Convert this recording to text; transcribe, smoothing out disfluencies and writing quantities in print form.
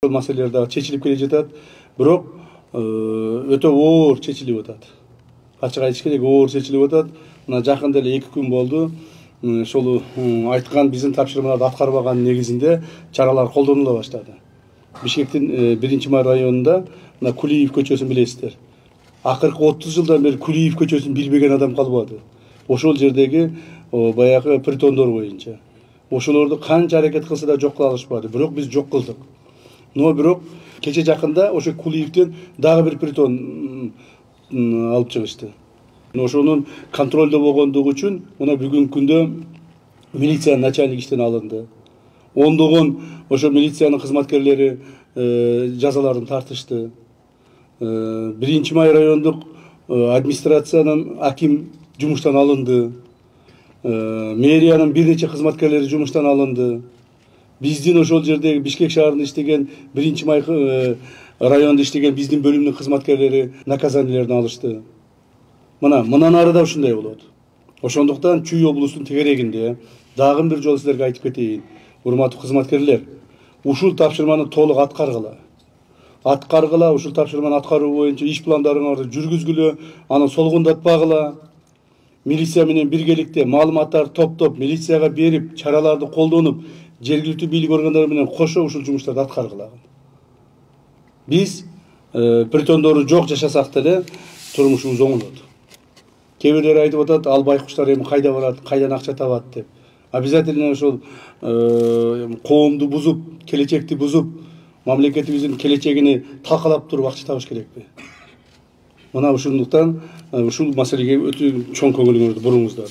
Meseleler daha çeşilip келе жатат, бирок өтө оор чечилип атат. Ачык айтыш керек, оор чечилип атат. Мына жакында эле 2 күн болду. Ошол айткан биздин тапшырмаларды аткарбаган негизинде чаралар колдонула баштады. Бишкектин 1-май районунда мына Кулиев көчөсүн билесиздер. Акыркы 30 жылдан бери Кулиев көчөсүн билбеген адам калбады. Ошол жердеги баягы притондор боюнча. Ошолорду канча аракет кылса да жок кыла алышпады. Бирок биз жок кылдык. Но бирок кече жакында ошо Кулиевден дагы бир притон алып чыгышты. Ошонун контролдо болгондугу үчүн мына бүгүнкү күндө милиция начальник иштен алынды. Ондогон ошо милициянын кызматкерлери жазаларын тартышты. 1-май райондук администрациянын аким жумуштан алынды. Мэриянын бир нече кызматкерлери жумуштан алынды. Биздин ошол жердеги Бишкек шаарында иштеген 1-май районунда иштеген биздин бөлүмдүн кызматкерлери наказаниелерин алышты. Мындан ары да ушундай болот. Ошондуктан Чүй облустун тегерегинде дагы бир жолу силерге айтып кетейин. Урматтуу кызматкерлер, ушул тапшырманы толук аткаргыла. Ушул тапшырманы аткаруу боюнча иш пландарыңарды жүргүзгүлө, аны солгундатпагыла. Милиция менен биргеликте маалыматтарды топтоп, милицияга берип, чараларды колдонуп, жергиликтүү бийлик органдары менен кошо ушул жумуштарды аткаргыла. Биз притондору жок жашасак деле турмушубуз оңолот. Кээ бирлери айтып атат, ал байкуштар эми кайда барат, кайдан акча табат деп. Обязательно ошол коомду бузуп, келечекти бузуп, мамлекетибиздин келечегини талкалап туруп акча табыш керекпи? Мына ушундуктан ушул маселеге өтө чоң көңүлүңүздү буруңуздар.